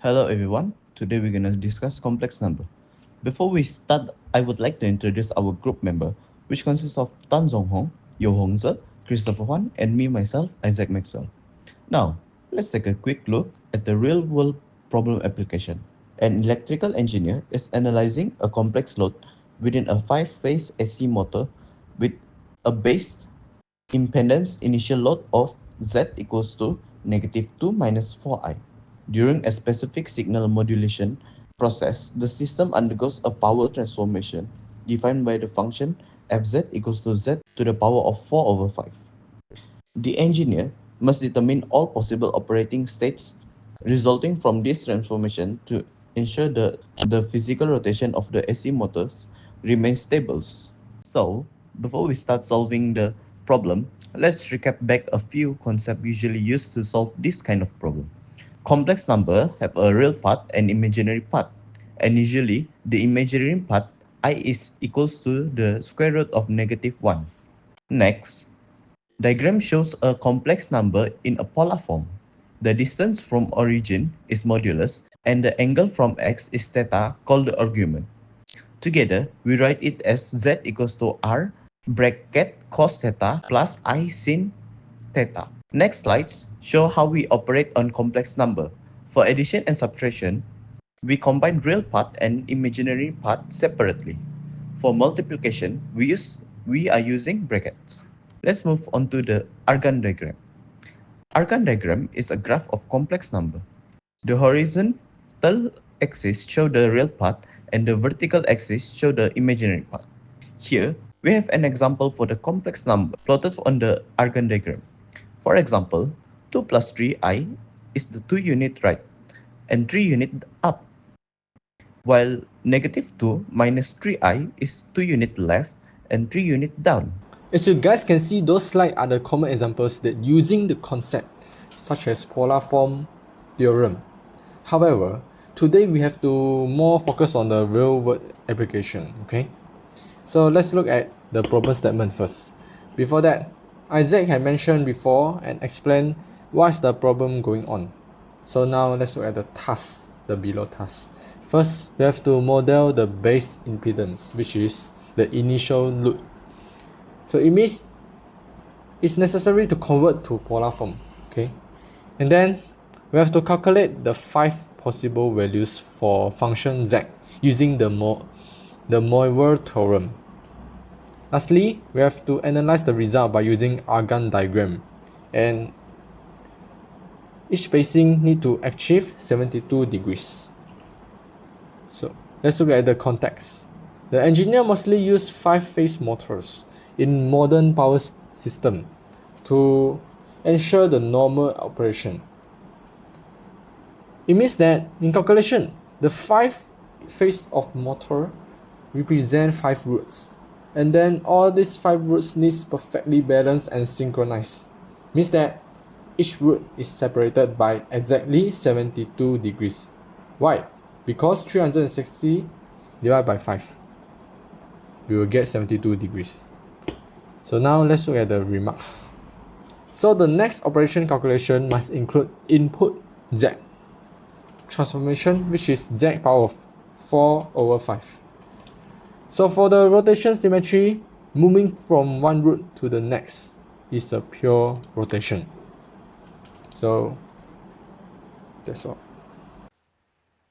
Hello everyone. Today we're gonna discuss complex number. Before we start, I would like to introduce our group member, which consists of Zong Hong, Yow Hong Ze, Christopher Huan, and me myself, Isaac Maxwell. Now, let's take a quick look at the real-world problem application. An electrical engineer is analyzing a complex load within a 5-phase AC motor with a base impedance initial load of Z equals to -2 minus 4i. During a specific signal modulation process, the system undergoes a power transformation defined by the function Fz equals to Z to the power of 4 over 5. The engineer must determine all possible operating states resulting from this transformation to ensure the physical rotation of the AC motors remains stable. So, before we start solving the problem, let's recap back a few concepts usually used to solve this kind of problem. Complex numbers have a real part and imaginary part, and usually the imaginary part I is equals to the square root of -1. Next, diagram shows a complex number in a polar form. The distance from origin is modulus and the angle from x is theta called the argument. Together, we write it as z equals to r bracket cos theta plus I sin theta. Next slides show how we operate on complex number. For addition and subtraction, we combine real part and imaginary part separately. For multiplication, we are using brackets. Let's move on to the Argand diagram. Argand diagram is a graph of complex number. The horizontal axis show the real part and the vertical axis show the imaginary part. Here, we have an example for the complex number plotted on the Argand diagram. For example, 2 plus 3i is the 2 unit right and 3 unit up, while -2 minus 3i is 2 unit left and 3 unit down. As you guys can see, those slides are the common examples that using the concept such as polar form theorem. However, today we have to more focus on the real world application, okay? So let's look at the problem statement first. Before that, Isaac had mentioned before and explained what's the problem going on. So now let's look at the task, the below task. First, we have to model the base impedance, which is the initial load. So it means it's necessary to convert to polar form, okay? And then we have to calculate the 5 possible values for function z using the Maxwell theorem. Lastly, we have to analyze the result by using Argand diagram, and each spacing need to achieve 72 degrees. So let's look at the context. The engineer mostly use 5-phase motors in modern power system to ensure the normal operation. It means that in calculation, the 5-phase of motor represent 5 roots, and then all these 5 roots needs perfectly balanced and synchronized. Means that each root is separated by exactly 72 degrees. Why? Because 360 divided by 5, we will get 72 degrees. So now let's look at the remarks. So the next operation calculation must include input z, transformation which is z power of 4 over 5. So for the rotation symmetry, moving from one root to the next is a pure rotation. So that's all.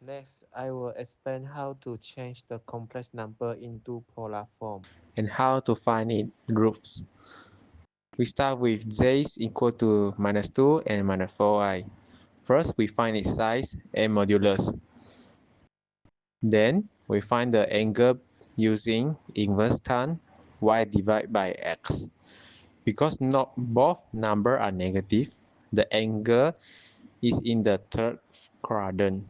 Next, I will explain how to change the complex number into polar form and how to find its groups. We start with z is equal to -2 and -4i. First, we find its size and modulus. Then, we find the angle using inverse tan y divided by x. Because not both numbers are negative, the angle is in the third quadrant.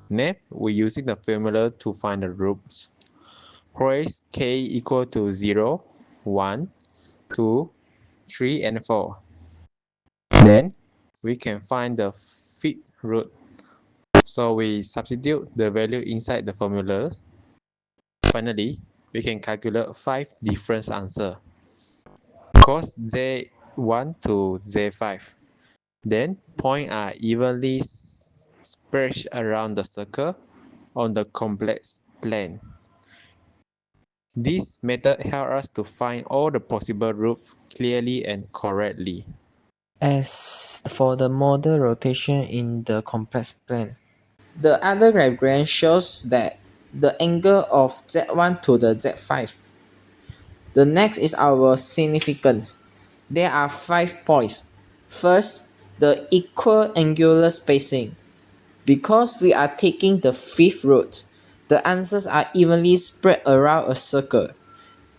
Next, we're using the formula to find the groups. Place k equal to 0, 1, 2, 3, and 4. Then, we can find the fifth root. So we substitute the value inside the formula. Finally, we can calculate 5 different answers. Cos z1 to z5. Then, points are evenly spread around the circle on the complex plane. This method helps us to find all the possible routes clearly and correctly. As for the model rotation in the complex plane, the other diagram shows that the angle of Z1 to the Z5. The next is our significance. There are 5 points. First, the equal angular spacing. Because we are taking the fifth root, the answers are evenly spread around a circle.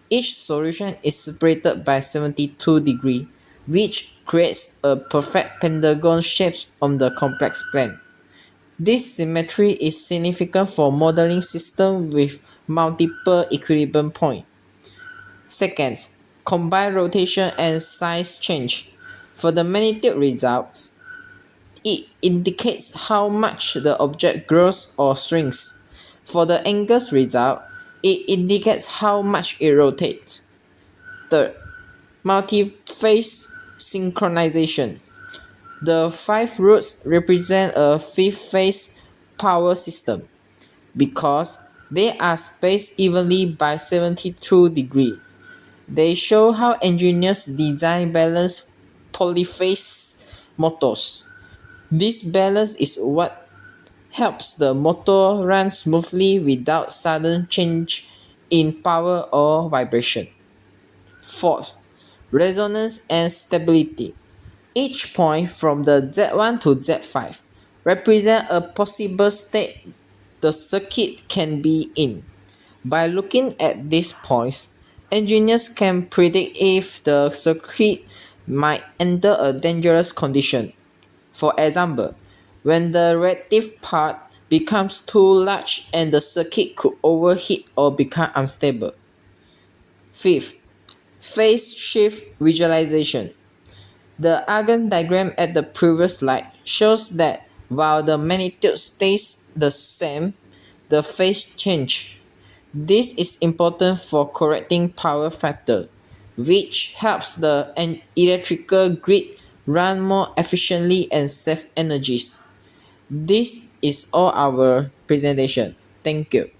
Each solution is separated by 72 degrees, which creates a perfect pentagon shape on the complex plane. This symmetry is significant for modeling systems with multiple equilibrium points. Second, combine rotation and size change. For the magnitude results, it indicates how much the object grows or shrinks. For the angles result, it indicates how much it rotates. Third, multi-phase synchronization. The 5 roots represent a 5-phase power system because they are spaced evenly by 72 degrees. They show how engineers design balanced polyphase motors. This balance is what helps the motor run smoothly without sudden change in power or vibration. Fourth, resonance and stability. Each point from the Z1 to Z5 represents a possible state the circuit can be in. By looking at these points, engineers can predict if the circuit might enter a dangerous condition. For example, when the reactive part becomes too large and the circuit could overheat or become unstable. Fifth, phase shift visualization. The Asgmt diagram at the previous slide shows that while the magnitude stays the same, the phase change. This is important for correcting power factor, which helps the electrical grid run more efficiently and save energies. This is all our presentation. Thank you.